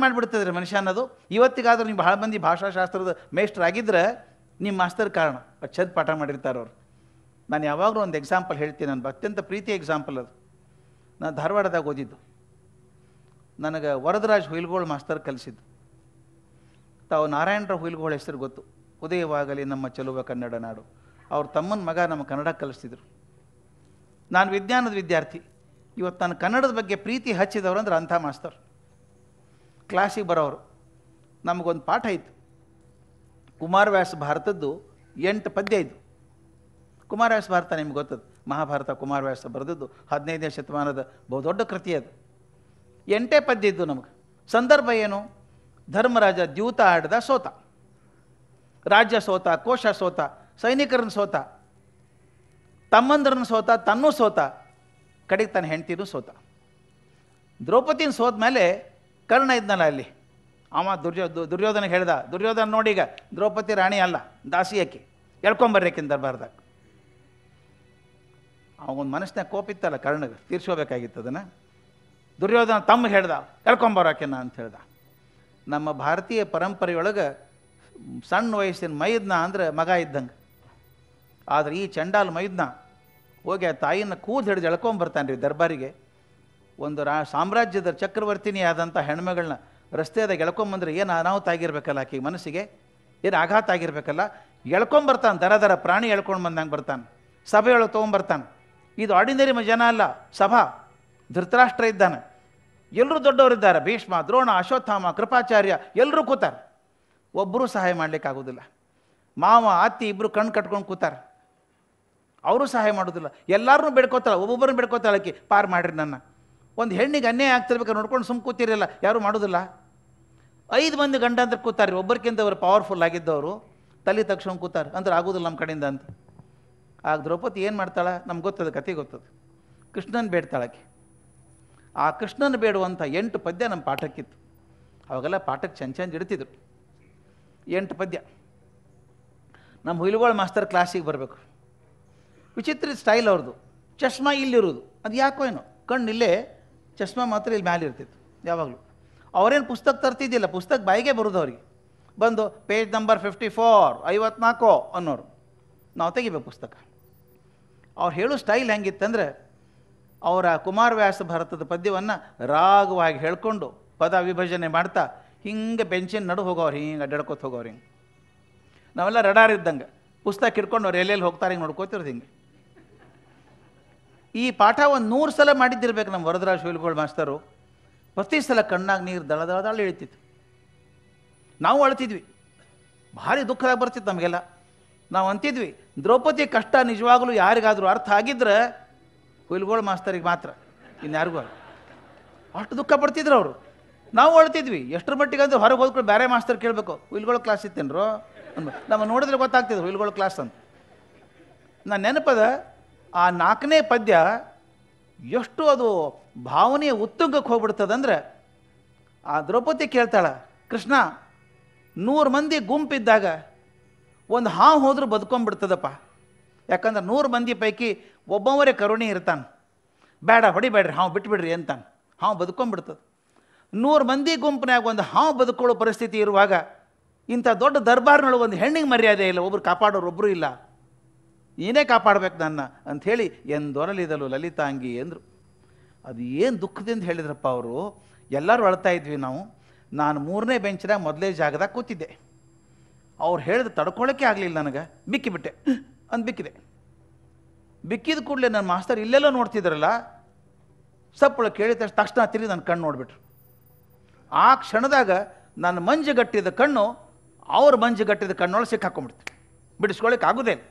ಮಾಡಿಬಿಡ್ತದ್ರಿ ಮನುಷ್ಯ ಅನ್ನೋದು. ಇವತ್ತಿಗಾದ್ರೂ ನೀವು ಬಹಳ ಮಂದಿ ಭಾಷಾಶಾಸ್ತ್ರದ ಮೇಷ್ಟ್ರಾಗಿದ್ದರೆ ನಿಮ್ಮ ಮಾಸ್ತರ್ ಕಾರಣ ಚಂದ ಪಾಠ ಮಾಡಿರ್ತಾರೆ ಅವರು. ನಾನು ಯಾವಾಗಲೂ ಒಂದು ಎಕ್ಸಾಂಪಲ್ ಹೇಳ್ತೀನಿ, ನನ್ನ ಅತ್ಯಂತ ಪ್ರೀತಿಯ ಎಕ್ಸಾಂಪಲ್ ಅದು. ನಾನು ಧಾರವಾಡದಾಗ ಓದಿದ್ದು. ನನಗೆ ವರದರಾಜ್ ಹುಯಿಲ್ಗೋಳ್ ಮಾಸ್ತರ್ ಕಲಿಸಿದ್ದು. ತಾವು ನಾರಾಯಣರಾವ್ ಹುಯಿಲ್ಗೋಳ್ ಹೆಸರು ಗೊತ್ತು, ಉದಯವಾಗಲಿ ನಮ್ಮ ಚೆಲುವ ಕನ್ನಡ ನಾಡು. ಅವ್ರ ತಮ್ಮನ ಮಗ ನಮ್ಮ ಕನ್ನಡ ಕಲಿಸ್ತಿದ್ರು. ನಾನು ವಿಜ್ಞಾನದ ವಿದ್ಯಾರ್ಥಿ. ಇವತ್ತು ನಾನು ಕನ್ನಡದ ಬಗ್ಗೆ ಪ್ರೀತಿ ಹಚ್ಚಿದವರು ಅಂದ್ರೆ ಅಂಥ ಮಾಸ್ತರ್. ಕ್ಲಾಸಿಗೆ ಬರೋರು. ನಮಗೊಂದು ಪಾಠ ಇತ್ತು, ಕುಮಾರವ್ಯಾಸ ಭಾರತದ್ದು 8 ಪದ್ಯ ಇದ್ದು. ಕುಮಾರವ್ಯಾಸ ಭಾರತ ನಿಮ್ಗೆ ಗೊತ್ತದು, ಮಹಾಭಾರತ ಕುಮಾರವ್ಯಾಸ ಬರೆದದ್ದು 15ನೇ ಶತಮಾನದ ಬಹುದೊಡ್ಡ ಕೃತಿ ಅದು. 8 ಪದ್ಯ ಇದ್ದು ನಮಗೆ. ಸಂದರ್ಭ ಏನು? ಧರ್ಮರಾಜ ದ್ಯೂತ ಆಡ್ದ, ಸೋತ. ರಾಜ್ಯ ಸೋತ, ಕೋಶ ಸೋತ, ಸೈನಿಕರನ್ನು ಸೋತ, ತಮ್ಮಂದ್ರನ್ನು ಸೋತ, ತನ್ನೂ ಸೋತ, ಕಡೆಗೆ ತನ್ನ ಹೆಂಡ್ತಿನೂ ಸೋತ. ದ್ರೌಪದಿನ ಸೋತ ಮೇಲೆ ಕರ್ಣ ಇದ್ನಲ್ಲ ಅಲ್ಲಿ, ಅವ ದುರ್ಯೋಧನಿಗೆ ಹೇಳ್ದ, ದುರ್ಯೋಧನ ನೋಡಿ ಈಗ ದ್ರೌಪದಿ ರಾಣಿ ಅಲ್ಲ, ದಾಸಿ ಆಕಿ, ಎಳ್ಕೊಂಬರ್ರಿಕಿನ ದರ್ಬಾರ್ದಾಗ. ಅವನ ಮನಸ್ಸಿನಾಗ ಕೋಪಿತ್ತಲ್ಲ ಕರ್ಣಗೆ, ತೀರ್ಸ್ಕೋಬೇಕಾಗಿತ್ತು ಅದನ್ನು. ದುರ್ಯೋಧನ ತಮ್ಮ ಹೇಳ್ದ, ಎಳ್ಕೊಂಬರಾಕಿನ ಅಂತ ಹೇಳ್ದ. ನಮ್ಮ ಭಾರತೀಯ ಪರಂಪರೆಯೊಳಗೆ ಸಣ್ಣ ವಯಸ್ಸಿನ ಮೈದ್ನ ಅಂದ್ರೆ ಮಗ ಇದ್ದಂಗೆ. ಆದರೆ ಈ ಚಂಡಾಲ್ ಮೈದ್ನ ಹೋಗಿ ಆ ತಾಯಿನ ಕೂದು ಹಿಡಿದು ಎಳ್ಕೊಂಬರ್ತಾನೆ ರೀ ದರ್ಬಾರಿಗೆ. ಒಂದು ಸಾಮ್ರಾಜ್ಯದ ಚಕ್ರವರ್ತಿನಿ ಆದಂಥ ಹೆಣ್ಮಗಳನ್ನ ರಸ್ತೆದಾಗ ಎಳ್ಕೊಂಬಂದ್ರೆ ಏನು ಅನಾಹುತ ಆಗಿರ್ಬೇಕಲ್ಲ ಆಕೆಗೆ, ಮನಸ್ಸಿಗೆ ಏನು ಆಘಾತ ಆಗಿರ್ಬೇಕಲ್ಲ. ಎಳ್ಕೊಂಬರ್ತಾನೆ, ದರ ಪ್ರಾಣಿ ಎಳ್ಕೊಂಡು ಬಂದಂಗೆ ಬರ್ತಾನೆ, ಸಭೆಯೊಳಗೆ ತೊಗೊಂಬರ್ತಾನೆ. ಇದು ಆರ್ಡಿನರಿ ಜನ ಅಲ್ಲ, ಸಭಾ. ಧೃತರಾಷ್ಟ್ರ ಇದ್ದಾನೆ, ಎಲ್ಲರೂ ದೊಡ್ಡವರಿದ್ದಾರೆ, ಭೀಷ್ಮ, ದ್ರೋಣ, ಅಶ್ವತ್ಥಾಮ, ಕೃಪಾಚಾರ್ಯ, ಎಲ್ಲರೂ ಕೂತಾರೆ. ಒಬ್ಬರೂ ಸಹಾಯ ಮಾಡಲಿಕ್ಕಾಗೋದಿಲ್ಲ. ಮಾವ ಅತ್ತಿ ಇಬ್ಬರು ಕಣ್ಣು ಕಟ್ಕೊಂಡು ಕೂತಾರೆ, ಅವರು ಸಹಾಯ ಮಾಡೋದಿಲ್ಲ. ಎಲ್ಲರೂ ಬೇಡ್ಕೋತಾಳೆ, ಒಬ್ಬೊಬ್ಬರನ್ನ ಬೇಡ್ಕೋತಾಳೆ ಆಕಿ, ಪಾರು ಮಾಡಿರಿ ನನ್ನ. ಒಂದು ಹೆಣ್ಣಿಗೆ ಅನ್ಯಾಯ ಆಗ್ತಿರ್ಬೇಕು ನೋಡ್ಕೊಂಡು ಸುಮ್ಮ ಕೂತಿರಲ್ಲ, ಯಾರೂ ಮಾಡೋದಿಲ್ಲ. 5 ಮಂದಿ ಗಂಡ ಅಂದ್ರೆ ಕೂತಾರೆ, ಒಬ್ಬರಿಗಿಂತ ಅವರು ಪವರ್ಫುಲ್ ಆಗಿದ್ದವರು ತಲೆ ತಕ್ಷಣ ಕೂತಾರೆ, ಅಂದ್ರೆ ಆಗೋದಿಲ್ಲ ನಮ್ಮ ಕಡೆಯಿಂದ ಅಂತ. ಆಗ ದ್ರೌಪದಿ ಏನು ಮಾಡ್ತಾಳೆ ನಮ್ಗೆ ಗೊತ್ತದ, ಕತೆ ಗೊತ್ತದು. ಕೃಷ್ಣನ ಬೇಡ್ತಾಳಕ್ಕೆ. ಆ ಕೃಷ್ಣನ ಬೇಡುವಂಥ 8 ಪದ್ಯ ನಮ್ಮ ಪಾಠಕ್ಕಿತ್ತು. ಅವಾಗೆಲ್ಲ ಪಾಠಕ್ಕೆ ಚಂದ ಇಡ್ತಿದ್ರು. 8 ಪದ್ಯ. ನಮ್ಮ ಹುಯಿಲ್ಗೋಳ್ ಮಾಸ್ತರ್ ಕ್ಲಾಸಿಗೆ ಬರಬೇಕು. ವಿಚಿತ್ರ ಸ್ಟೈಲ್ ಅವ್ರದ್ದು. ಚಶ್ಮಾ ಇಲ್ಲಿರೋದು, ಅದು ಯಾಕೋ ಏನೋ, ಕಣ್ಣು ಇಲ್ಲೇ, ಚಶ್ಮಾ ಮಾತ್ರ ಇಲ್ಲಿ ಮ್ಯಾಲೆ ಇರ್ತಿತ್ತು ಯಾವಾಗಲೂ. ಅವರೇನು ಪುಸ್ತಕ ತರ್ತಿದ್ದಿಲ್ಲ, ಪುಸ್ತಕ ಬಾಯಿಗೆ ಬರೋದು ಅವ್ರಿಗೆ. ಬಂದು ಪೇಜ್ ನಂಬರ್ 54 54 ಅನ್ನೋರು, ನಾವು ತೆಗಿಬೇಕು ಪುಸ್ತಕ. ಅವ್ರು ಹೇಳೋ ಸ್ಟೈಲ್ ಹೆಂಗಿತ್ತಂದ್ರೆ, ಅವರ ಕುಮಾರವ್ಯಾಸ ಭಾರತದ ಪದ್ಯವನ್ನು ರಾಗವಾಗಿ ಹೇಳ್ಕೊಂಡು ಪದ ವಿಭಜನೆ ಮಾಡ್ತಾ ಹಿಂಗೆ ಬೆಂಚಿನ ನಡು ಹೋಗೋರು, ಹಿಂಗೆ ಅಡ್ಡಾಡ್ಕೋತ ಹೋಗೋರು. ಹಿಂಗೆ ನಾವೆಲ್ಲ ರಡಾರ್ ಇದ್ದಂಗೆ ಪುಸ್ತಕ ಹಿಡ್ಕೊಂಡು ಅವ್ರು ಎಲ್ಲೆಲ್ಲಿ ಹೋಗ್ತಾರೆ ಹಿಂಗೆ ನೋಡ್ಕೋತಿರೋದು. ಹಿಂಗೆ ಈ ಪಾಠ ಒಂದು 100 ಸಲ ಮಾಡಿದ್ದಿರ್ಬೇಕು ನಮ್ಮ ವರದರಾಜ್ ಹುಯಿಲ್ಗೋಳ್ ಮಾಸ್ತರು. ಪ್ರತಿ ಸಲ ಕಣ್ಣಾಗ ನೀರು ದಳ ದಳ ದಳ ಇಳಿತಿತ್ತು. ನಾವು ಅಳ್ತಿದ್ವಿ, ಭಾರಿ ದುಃಖದಾಗ ಬರ್ತಿತ್ತು ನಮಗೆಲ್ಲ. ನಾವು ಅಂತಿದ್ವಿ, ದ್ರೌಪದಿ ಕಷ್ಟ ನಿಜವಾಗಲೂ ಯಾರಿಗಾದರೂ ಅರ್ಥ ಆಗಿದ್ರೆ ಹುಯಿಲ್ಗೋಳ್ ಮಾಸ್ತರಿಗೆ ಮಾತ್ರ, ಇನ್ಯಾರಿಗೂ ಅಷ್ಟು ದುಃಖ ಪಡ್ತಿದ್ರು ಅವರು. ನಾವು ಅಳ್ತಿದ್ವಿ. ಎಷ್ಟರ ಮಟ್ಟಿಗೆ ಅಂದ್ರೆ ಹೊರಗೆ ಹೋದ್ಕೊಂಡು ಬೇರೆ ಮಾಸ್ತರ್ ಕೇಳಬೇಕು, ಹುಯಿಲ್ಗೋಳ್ ಕ್ಲಾಸ್ ಇತ್ತೇನ್ರು ನಮ್ಮ ನೋಡಿದ್ರೆ ಗೊತ್ತಾಗ್ತಿದ್ರು ಹುಯಿಲ್ಗೋಳ್ ಕ್ಲಾಸ್ ಅಂತ. ನಾನು ನೆನಪದ ಆ 4ನೇ ಪದ್ಯ ಎಷ್ಟು ಅದು ಭಾವನೆಯ ಉತ್ತುಂಗಕ್ಕೆ ಹೋಗ್ಬಿಡ್ತದಂದ್ರೆ, ಆ ದ್ರೌಪದಿ ಕೇಳ್ತಾಳ, ಕೃಷ್ಣ 100 ಮಂದಿ ಗುಂಪಿದ್ದಾಗ ಒಂದು ಹಾವು ಹೋದ್ರೂ ಬದುಕೊಂಡ್ಬಿಡ್ತದಪ್ಪ. ಯಾಕಂದ್ರೆ 100 ಮಂದಿ ಪೈಕಿ ಒಬ್ಬವರೇ ಕರುಣೆ ಇರ್ತಾನೆ, ಬೇಡ ಹೊಡಿಬೇಡ್ರಿ ಹಾವು ಬಿಟ್ಬಿಡ್ರಿ ಅಂತಾನೆ, ಹಾವು ಬದುಕೊಂಡ್ಬಿಡ್ತದೆ. 100 ಮಂದಿ ಗುಂಪಿನಾಗ ಒಂದು ಹಾವು ಬದುಕೊಳ್ಳೋ ಪರಿಸ್ಥಿತಿ ಇರುವಾಗ ಇಂಥ ದೊಡ್ಡ ದರ್ಬಾರ್ನೊಳಗೆ ಒಂದು ಹೆಣ್ಣಿಗೆ ಮರ್ಯಾದೆ ಇಲ್ಲ, ಒಬ್ರು ಕಾಪಾಡೋರು ಒಬ್ಬರು ಇಲ್ಲ, ನೀನೇ ಕಾಪಾಡ್ಬೇಕು ನನ್ನ ಅಂಥೇಳಿ ಎಂದೊರಲಿದಲು ಲಲಿತಾಂಗಿ ಅಂದರು. ಅದು ಏನು ದುಃಖದಿಂದ ಹೇಳಿದ್ರಪ್ಪ ಅವರು. ಎಲ್ಲರೂ ಅಳ್ತಾ ಇದ್ವಿ ನಾವು. ನಾನು 3ನೇ ಬೆಂಚ್ನಾಗ ಮೊದಲೇ ಜಾಗದಾಗ ಕೂತಿದ್ದೆ. ಅವ್ರು ಹೇಳಿದ ತಡ್ಕೊಳ್ಳೋಕ್ಕೆ ಆಗಲಿಲ್ಲ ನನಗೆ, ಬಿಕ್ಕಿಬಿಟ್ಟೆ ಅಂದು ಬಿಕ್ಕಿದೆ. ಬಿಕ್ಕಿದ ಕೂಡಲೇ ನನ್ನ ಮಾಸ್ತರ್ ಇಲ್ಲೆಲ್ಲ ನೋಡ್ತಿದ್ರಲ್ಲ, ಸಪ್ಪಳ ಕೇಳಿದ ತಕ್ಷಣ ತಿರುಗಿ ನನ್ನ ಕಣ್ಣು ನೋಡಿಬಿಟ್ರು. ಆ ಕ್ಷಣದಾಗ ನನ್ನ ಮಂಜುಗಟ್ಟಿದ ಕಣ್ಣು ಅವ್ರ ಮಂಜುಗಟ್ಟಿದ ಕಣ್ಣೊಳಗೆ ಸಿಕ್ಕಾಕೊಂಡ್ಬಿಡ್ತು, ಬಿಡಿಸ್ಕೊಳ್ಳಿಕ್ಕೆ ಆಗೋದೇ ಇಲ್ಲ.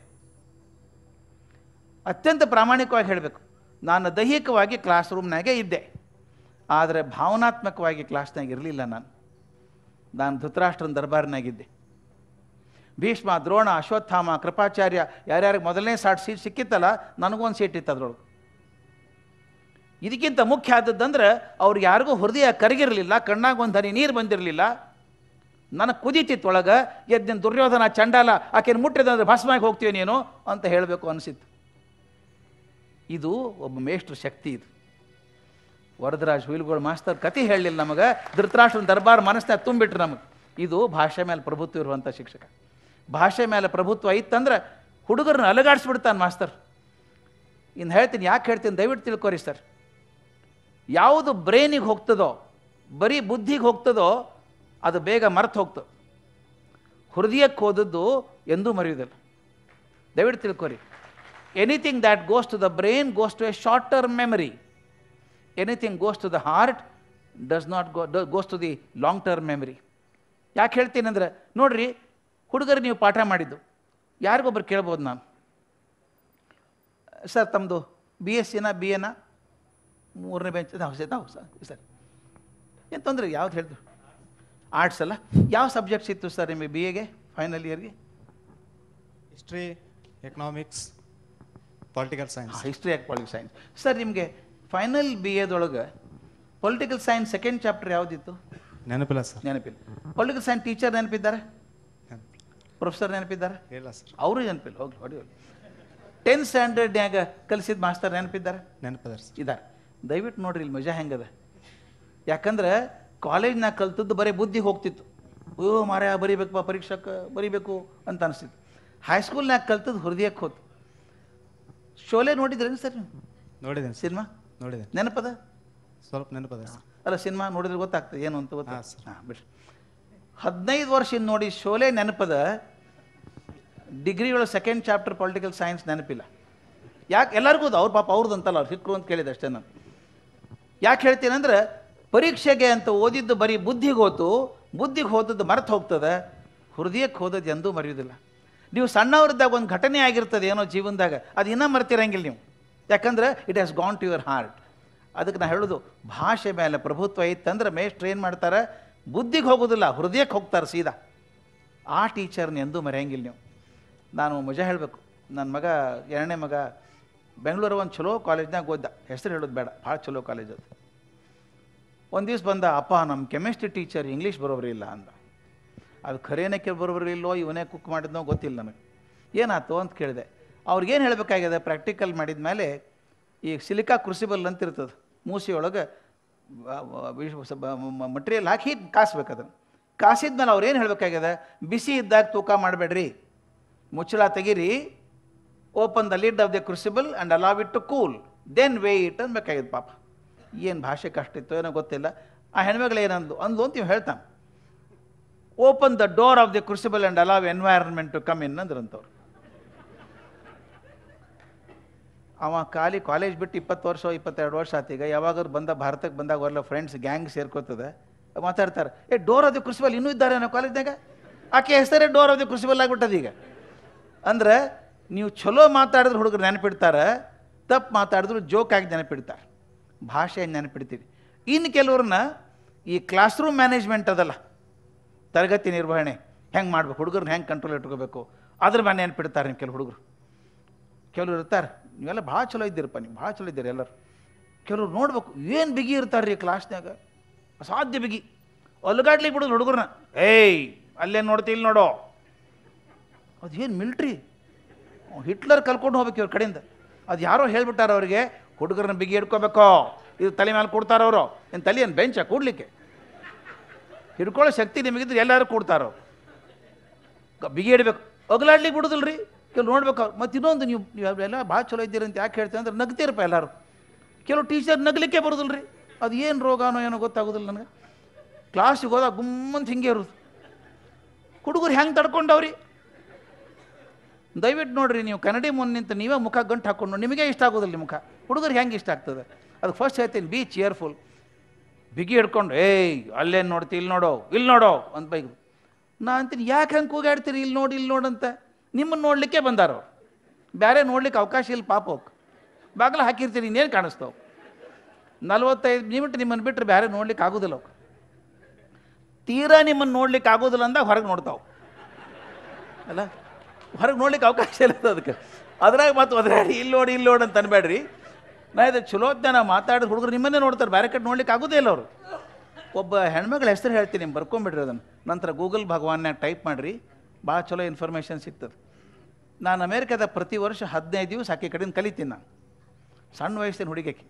ಅತ್ಯಂತ ಪ್ರಾಮಾಣಿಕವಾಗಿ ಹೇಳಬೇಕು, ನಾನು ದೈಹಿಕವಾಗಿ ಕ್ಲಾಸ್ ರೂಮ್ನಾಗೆ ಇದ್ದೆ, ಆದರೆ ಭಾವನಾತ್ಮಕವಾಗಿ ಕ್ಲಾಸ್ನಾಗ ಇರಲಿಲ್ಲ. ನಾನು ಧೃತರಾಷ್ಟ್ರನ ದರ್ಬಾರ್ನಾಗಿದ್ದೆ. ಭೀಷ್ಮ, ದ್ರೋಣ, ಅಶ್ವತ್ಥಾಮ, ಕೃಪಾಚಾರ್ಯ ಯಾರ್ಯಾರಿಗೆ ಮೊದಲನೇ ಸೀಟ್ ಸಿಕ್ಕಿತ್ತಲ್ಲ, ನನಗೊಂದು ಸೀಟ್ ಇತ್ತು ಅದರೊಳಗೆ. ಇದಕ್ಕಿಂತ ಮುಖ್ಯ ಆದದ್ದಂದ್ರೆ ಅವ್ರಿಗೆ ಯಾರಿಗೂ ಹೃದಯ ಕರಗಿರಲಿಲ್ಲ, ಕಣ್ಣಾಗ ಒಂದು ಹನಿ ನೀರು ಬಂದಿರಲಿಲ್ಲ. ನನಗೆ ಕುದೀತಿತ್ತು ಒಳಗೆ. ಎದ್ದಿನ ದುರ್ಯೋಧನ ಚಂಡಾಲ ಆಕೆಯನ್ನು ಮುಟ್ಟಿದಂದ್ರೆ ಭಸ್ಮಾಗಿ ಹೋಗ್ತೀವಿ ನೀನು ಅಂತ ಹೇಳಬೇಕು ಅನಿಸಿತ್ತು. ಇದು ಒಬ್ಬ ಮೇಷ್ಟ್ರ ಶಕ್ತಿ. ಇದು ವರದರಾಜ್ ಹುಯಿಲ್ಗೋಳ್ ಮಾಸ್ತರ್ ಕತೆ ಹೇಳಲಿಲ್ಲ ನಮಗೆ, ಧೃತರಾಷ್ಟ್ರನ ದರ್ಬಾರ್ ಮನಸ್ಸಿನಾಗ ತುಂಬಿಟ್ರು ನಮಗೆ. ಇದು ಭಾಷೆ ಮೇಲೆ ಪ್ರಭುತ್ವ ಇರುವಂಥ ಶಿಕ್ಷಕ. ಭಾಷೆ ಮೇಲೆ ಪ್ರಭುತ್ವ ಇತ್ತಂದ್ರೆ ಹುಡುಗರನ್ನ ಅಲಗಾಡಿಸ್ಬಿಡ್ತಾನೆ ಮಾಸ್ತರ್. ಇನ್ನು ಹೇಳ್ತೀನಿ, ಯಾಕೆ ಹೇಳ್ತೀನಿ ದಯವಿಟ್ಟು ತಿಳ್ಕೊರಿ ಸರ್. ಯಾವುದು ಬ್ರೈನಿಗೆ ಹೋಗ್ತದೋ, ಬರೀ ಬುದ್ಧಿಗೆ ಹೋಗ್ತದೋ ಅದು ಬೇಗ ಮರೆತು ಹೋಗ್ತದೆ. ಹೃದಯಕ್ಕೆ ಹೋದದ್ದು ಎಂದೂ ಮರೆಯುವುದಿಲ್ಲ. ದಯವಿಟ್ಟು ತಿಳ್ಕೊರಿ. Anything that goes to the brain goes to a short term memory. Anything goes to the heart does not goes to the long term memory. ಯಾಕೆ ಹೇಳ್ತೀನಿ ಅಂದರೆ, ನೋಡಿರಿ ಹುಡುಗರು ನೀವು ಪಾಠ ಮಾಡಿದ್ದು ಯಾರಿಗೊಬ್ಬರು ಕೇಳ್ಬೋದು ನಾನು, ಸರ್ ತಮ್ಮದು BSc ನಾ BA ನಾ 3ನೇ ಬೆಂಚ್ ಸರ್ ಏನು ತೊಂದರೆ ಯಾವ್ದು ಹೇಳಿದ್ರು? ಆರ್ಟ್ಸ್ ಅಲ್ಲ. ಯಾವ ಸಬ್ಜೆಕ್ಟ್ಸ್ ಇತ್ತು ಸರ್ ನಿಮಗೆ BAಗೆ ಫೈನಲ್ ಇಯರ್ಗೆ? History, economics, political science. History and political science. Sir ನಿಮಗೆ ಫೈನಲ್ BAದೊಳಗೆ ಪೊಲಿಟಿಕಲ್ ಸೈನ್ಸ್ ಸೆಕೆಂಡ್ ಚಾಪ್ಟರ್ ಯಾವುದಿತ್ತು? ನೆನಪಿಲ್ಲ ಸರ್. ನೆನಪಿಲ್ಲ. ಪೊಲಿಟಿಕಲ್ ಸೈನ್ಸ್ ಟೀಚರ್ ನೆನಪಿದ್ದಾರೆ? ಪ್ರೊಫೆಸರ್ ನೆನಪಿದ್ದಾರೆ? ಇಲ್ಲ ಸರ್. ಅವರು ನೆನಪಿಲ್ಲ. ಹೋಗಿ ಹೊಡಿ. 10th ಸ್ಟ್ಯಾಂಡರ್ಡ್ನ್ಯಾಗ ಕಲಿಸಿದ ಮಾಸ್ತರ್ ನೆನಪಿದ್ದಾರೆ? ನೆನಪಿದ್ದಾರೆ ಸರ್. ಇದ್ದಾರೆ. ದಯವಿಟ್ಟು ನೋಡ್ರಿ ಇಲ್ಲಿ ಮಜಾ ಹೆಂಗದ. ಯಾಕಂದ್ರೆ ಕಾಲೇಜ್ನಾಗ ಕಲ್ತದ್ದು ಬರೀ ಬುದ್ಧಿಗೆ ಹೋಗ್ತಿತ್ತು. ಓ ಮಾರ್ಯ ಬರೀಬೇಕಪ್ಪ, ಪರೀಕ್ಷಕ್ಕೆ ಬರೀಬೇಕು ಅಂತ ಅನಿಸ್ತಿತ್ತು. ಹೈಸ್ಕೂಲ್ನಾಗ ಕಲ್ತದ್ದು ಹೃದಯಕ್ಕೆ ಹೋತು. ಶೋಲೆ ನೋಡಿದ್ರೇನು ಸರ್ ನೀವು? ನೋಡಿದ್ದೇನೆ. ಸಿನಿಮಾ ನೋಡಿದ್ದೇನೆ. ನೆನಪದ? ಸ್ವಲ್ಪ ನೆನಪದ ಸರ್. ಅಲ್ಲ, ಸಿನಿಮಾ ನೋಡಿದ್ರೆ ಗೊತ್ತಾಗ್ತದೆ ಏನು ಅಂತ ಗೊತ್ತಾ? ಸರ್. ಹಾಂ ಬಿಡ್ರಿ. 15 ವರ್ಷದಿಂದ ನೋಡಿ ಶೋಲೆ ನೆನಪದ. ಡಿಗ್ರಿ ಒಳಗೆ ಸೆಕೆಂಡ್ ಚಾಪ್ಟರ್ ಪೊಲಿಟಿಕಲ್ ಸೈನ್ಸ್ ನೆನಪಿಲ್ಲ. ಯಾಕೆ? ಎಲ್ಲರಿಗೂ ಅವ್ರ ಪಾಪ ಅವ್ರದ್ದು ಅಂತಲ್ಲ, ಅವ್ರು ಸಿಕ್ಕರು ಅಂತ ಕೇಳಿದೆ ಅಷ್ಟೇ ನಾನು. ಯಾಕೆ ಹೇಳ್ತೀನಿ ಅಂದರೆ, ಪರೀಕ್ಷೆಗೆ ಅಂತ ಓದಿದ್ದು ಬರೀ ಬುದ್ಧಿಗೆ ಹೋತು, ಬುದ್ಧಿಗೆ ಹೋದದ್ದು ಮರೆತು ಹೋಗ್ತದೆ, ಹೃದಯಕ್ಕೆ ಹೋದದ್ದು ಎಂದೂ ಮರೆಯೋದಿಲ್ಲ. ನೀವು ಸಣ್ಣವ್ರದ್ದಾಗ ಒಂದು ಘಟನೆ ಆಗಿರ್ತದೆ ಏನೋ ಜೀವನದಾಗ, ಅದು ಇನ್ನೂ ಮರ್ತಿರಂಗಿಲ್ಲ ನೀವು. ಯಾಕಂದ್ರೆ it has gone to your heart. ಅದಕ್ಕೆ ನಾನು ಹೇಳೋದು, ಭಾಷೆ ಮೇಲೆ ಪ್ರಭುತ್ವ ಇತ್ತಂದ್ರೆ ಮೇಷ್ಟ್ರು ಏನು ಮಾಡ್ತಾರೆ, ಬುದ್ಧಿಗೆ ಹೋಗೋದಿಲ್ಲ, ಹೃದಯಕ್ಕೆ ಹೋಗ್ತಾರೆ ಸೀದಾ. ಆ ಟೀಚರ್ನ ಎಂದೂ ಮರೆಯಂಗಿಲ್ಲ ನೀವು. ನಾನು ಮಜಾ ಹೇಳಬೇಕು, ನನ್ನ ಮಗ 2ನೇ ಮಗ ಬೆಂಗಳೂರು ಒಂದು ಚಲೋ ಕಾಲೇಜ್ನಾಗ ಓದ್ದ. ಹೆಸರು ಹೇಳೋದು ಬೇಡ, ಭಾಳ ಚಲೋ ಕಾಲೇಜ್ ಅದು. ಒಂದು ದಿವ್ಸ ಬಂದ, ಅಪ್ಪ ನಮ್ಮ ಕೆಮಿಸ್ಟ್ರಿ ಟೀಚರ್ ಇಂಗ್ಲೀಷ್ ಬರೋಬ್ರಿ ಇಲ್ಲ ಅಂದ. ಅದು ಖರೇನಕ್ಕೆ ಬರೋಬ್ರಿ ಇಲ್ಲೋ, ಇವನೇ ಕುಕ್ ಮಾಡಿದ್ನೋ ಗೊತ್ತಿಲ್ಲ ನನಗೆ. ಏನಾಯ್ತು ಅಂತ ಕೇಳಿದೆ. ಅವ್ರಿಗೇನು ಹೇಳಬೇಕಾಗಿದೆ, ಪ್ರಾಕ್ಟಿಕಲ್ ಮಾಡಿದ ಮೇಲೆ ಈಗ ಸಿಲಿಕಾ ಕ್ರುಸಿಬಲ್ ಅಂತ ಇರ್ತದೆ, ಮೂಸಿಯೊಳಗೆ ಮಟೀರಿಯಲ್ ಹಾಕಿ ಕಾಸ್ಬೇಕು. ಅದನ್ನು ಕಾಸಿದ್ಮೇಲೆ ಅವ್ರು ಏನು ಹೇಳಬೇಕಾಗಿದೆ, ಬಿಸಿ ಇದ್ದಾಗ ತೂಕ ಮಾಡಬೇಡ್ರಿ, ಮುಚ್ಚಳ ತೆಗೀರಿ, open the lid of the crucible and allow it to cool, then weigh it ಅನ್ಬೇಕಾಗಿದೆ. ಪಾಪ ಏನು ಭಾಷೆ ಕಷ್ಟ ಇತ್ತು ಏನೋ ಗೊತ್ತಿಲ್ಲ. ಆ ಹೆಣ್ಮಗಳು ಏನಂದು ಅಂದ್ಲು ಅಂತ ನೀವು ಹೇಳ್ತಾನೆ. Open the door of the crucible and allow environment to come in ಅಂದ್ರಂತವ್ರು. ಅವ ಕಾಲೇಜ್ ಬಿಟ್ಟು 20 ವರ್ಷ 22 ವರ್ಷ ಆತೀಗ. ಯಾವಾಗಾದ್ರು ಭಾರತಕ್ಕೆ ಬಂದಾಗ ಅವರೆಲ್ಲ ಫ್ರೆಂಡ್ಸ್ ಗ್ಯಾಂಗ್ ಸೇರ್ಕೋತದೆ, ಮಾತಾಡ್ತಾರೆ, ಡೋರ್ ಆಫ್ ದಿ ಕ್ರುಸಿಬಲ್ ಇನ್ನೂ ಇದ್ದಾರೆ ನಾವು ಕಾಲೇಜ್ನಾಗ. ಆಕೆ ಹೆಸರೇ ಡೋರ್ ಆಫ್ ದಿ ಕ್ರುಸಿಬಲ್ ಆಗಿಬಿಟ್ಟದ ಈಗ. ಅಂದ್ರೆ ನೀವು ಚಲೋ ಮಾತಾಡಿದ್ರೆ ಹುಡುಗರು ನೆನಪಿಡ್ತಾರೆ, ತಪ್ಪು ಮಾತಾಡಿದ್ರು ಜೋಕ್ ಆಗಿ ನೆನಪಿಡ್ತಾರೆ. ಭಾಷೆ ನೆನಪಿಡ್ತೀವಿ. ಇನ್ನು ಕೆಲವ್ರನ್ನ ಈ ಕ್ಲಾಸ್ ರೂಮ್ ಮ್ಯಾನೇಜ್ಮೆಂಟ್ ಅದಲ್ಲ, ತರಗತಿ ನಿರ್ವಹಣೆ ಹೆಂಗೆ ಮಾಡ್ಬೇಕು, ಹುಡುಗರನ್ನ ಹೆಂಗೆ ಕಂಟ್ರೋಲ್ ಇಟ್ಕೋಬೇಕು, ಅದ್ರ ಮೇಲೆ ನೆನಪಿಡ್ತಾರೆ ನೀವು ಕೆಲವು ಹುಡುಗರು. ಕೆಲವ್ರು ಇರ್ತಾರೆ, ನೀವೆಲ್ಲ ಭಾಳ ಚಲೋ ಇದ್ದೀರಪ್ಪ, ನೀವು ಭಾಳ ಚಲೋ ಇದ್ದೀರಿ ಎಲ್ಲರೂ. ಕೆಲವ್ರು ನೋಡ್ಬೇಕು ಏನು ಬಿಗಿ ಇರ್ತಾರೆ ರೀ ಕ್ಲಾಸ್ನಾಗ, ಅಸಾಧ್ಯ ಬಿಗಿ. ಅಲ್ಗಾಡ್ಲಿಕ್ಕೆ ಬಿಡೋದು ಹುಡುಗರನ್ನ, ಏಯ್ ಅಲ್ಲೇ ನೋಡ್ತಿ ಇಲ್ಲಿ ನೋಡೋ. ಅದು ಏನು ಮಿಲ್ಟ್ರಿ, ಹಿಟ್ಲರ್ ಕಲ್ಕೊಂಡು ಹೋಗ್ಬೇಕು ಇವ್ರ ಕಡೆಯಿಂದ. ಅದು ಯಾರೋ ಹೇಳ್ಬಿಟ್ಟಾರ ಅವರಿಗೆ, ಹುಡುಗರನ್ನ ಬಿಗಿ ಹಿಡ್ಕೋಬೇಕೋ, ಇದು ತಲೆ ಮೇಲೆ ಕೊಡ್ತಾರ ಅವರು. ಏನು ತಲೆ ಏನು ಬೆಂಚ ಕೂಡ್ಲಿಕ್ಕೆ? ಹಿಡ್ಕೊಳ್ಳೋ ಶಕ್ತಿ ನಿಮಗಿದ್ರೆ ಎಲ್ಲರೂ ಕೊಡ್ತಾರೋ. ಬಿಗಿ ಹಿಡ್ಬೇಕು, ಅಗಲಾಡ್ಲಿಕ್ಕೆ ಬಿಡೋದಿಲ್ಲ ರೀ. ಕೆಲವು ನೋಡ್ಬೇಕು. ಮತ್ತು ಇನ್ನೊಂದು, ನೀವು ಎಲ್ಲ ಭಾಳ ಚಲೋ ಇದ್ದೀರಿ ಅಂತ ಯಾಕೆ ಹೇಳ್ತೀವಿ ಅಂದ್ರೆ, ನಗ್ತೀರಪ್ಪ ಎಲ್ಲರೂ. ಕೆಲವು ಟೀಚರ್ ನಗಲಿಕ್ಕೆ ಬರೋದಿಲ್ಲ ರೀ. ಅದು ಏನು ರೋಗನೋ ಏನೋ ಗೊತ್ತಾಗೋದಿಲ್ಲ ನನಗೆ. ಕ್ಲಾಸಿಗೆ ಹೋದಾಗ ಗುಮ್ಮಂತ ಹಿಂಗೆ ಇರೋದು. ಹುಡುಗರು ಹೆಂಗೆ ತಡ್ಕೊಂಡವ್ರಿ? ದಯವಿಟ್ಟು ನೋಡ್ರಿ, ನೀವು ಕನ್ನಡಿ ಮುಂದೆ ನಿಂತು ನೀವೇ ಮುಖ ಗಂಟು ಹಾಕ್ಕೊಂಡು ನಿಮಗೆ ಇಷ್ಟ ಆಗೋದಿಲ್ಲ ನಿಮ್ಮ ಮುಖ. ಹುಡುಗರು ಹೆಂಗೆ ಇಷ್ಟ ಆಗ್ತದೆ? ಅದಕ್ಕೆ ಫಸ್ಟ್ ಹೇಳ್ತೀನಿ, ಬಿ ಚೇರ್ಫುಲ್. ಬಿಗಿ ಹಿಡ್ಕೊಂಡು ಏಯ್ ಅಲ್ಲೇನು ನೋಡ್ತಿ ಇಲ್ಲಿ ನೋಡೋ ಇಲ್ಲಿ ನೋಡೋ ಅಂತ ಬೈಕ್. ನಾ ಅಂತೀನಿ, ಯಾಕೆ ಹಂಗೆ ಕೂಗಾಡ್ತೀರಿ ಇಲ್ಲಿ ನೋಡಿ ಅಂತ? ನಿಮ್ಮನ್ನು ನೋಡಲಿಕ್ಕೆ ಬಂದಾರೋ, ಬೇರೆ ನೋಡ್ಲಿಕ್ಕೆ ಅವಕಾಶ ಇಲ್ಲ ಪಾಪ. ಹೋಗಿ ಬಾಗಿಲು ಹಾಕಿರ್ತೀರಿ, ಇನ್ನೇನು ಕಾಣಿಸ್ತಾವೆ? 45 ಮಿನಿಟ್ ನಿಮ್ಮನ್ನು ಬಿಟ್ಟರೆ ಬೇರೆ ನೋಡ್ಲಿಕ್ಕೆ ಆಗೋದಿಲ್ಲ. ಅವು ತೀರಾ ನಿಮ್ಮನ್ನು ನೋಡ್ಲಿಕ್ಕೆ ಆಗೋದಿಲ್ಲ ಅಂದಾಗ ಹೊರಗೆ ನೋಡ್ತಾವೆ ಅಲ್ಲ, ಹೊರಗೆ ನೋಡ್ಲಿಕ್ಕೆ ಅವಕಾಶ ಇಲ್ಲ ಅದಕ್ಕೆ. ಅದ್ರಾಗ ಮತ್ತು ಒದರಾಡಿ ಇಲ್ಲಿ ನೋಡಿ ಅಂತ ಅನ್ಬೇಡ್ರಿ. ನಾ ಇದು ಚಲೋತ್ನ ಮಾತಾಡಿದ ಹುಡುಗರು ನಿಮ್ಮನ್ನೇ ನೋಡ್ತಾರೆ, ಬೇರೆ ಕಡೆ ನೋಡ್ಲಿಕ್ಕೆ ಆಗೋದೇ ಇಲ್ಲ ಅವರು. ಒಬ್ಬ ಹೆಣ್ಮಗಳ ಹೆಸರು ಹೇಳ್ತೀನಿ, ನಿಮ್ಗೆ ಬರ್ಕೊಂಬಿಡ್ರಿ ಅದನ್ನು. ನಂತರ ಗೂಗಲ್ ಭಗವಾನ್ಯಾಗ ಟೈಪ್ ಮಾಡಿರಿ, ಭಾಳ ಚಲೋ ಇನ್ಫಾರ್ಮೇಷನ್ ಸಿಗ್ತದೆ. ನಾನು ಅಮೇರಿಕಾದ ಪ್ರತಿ ವರ್ಷ 15 ದಿವಸ ಆಕೆ ಕಡೆಯಿಂದ ಕಲಿತೀನಿ. ನಾನು ಸಣ್ಣ ವಯಸ್ಸಿನ ಹುಡುಗಿಗೆ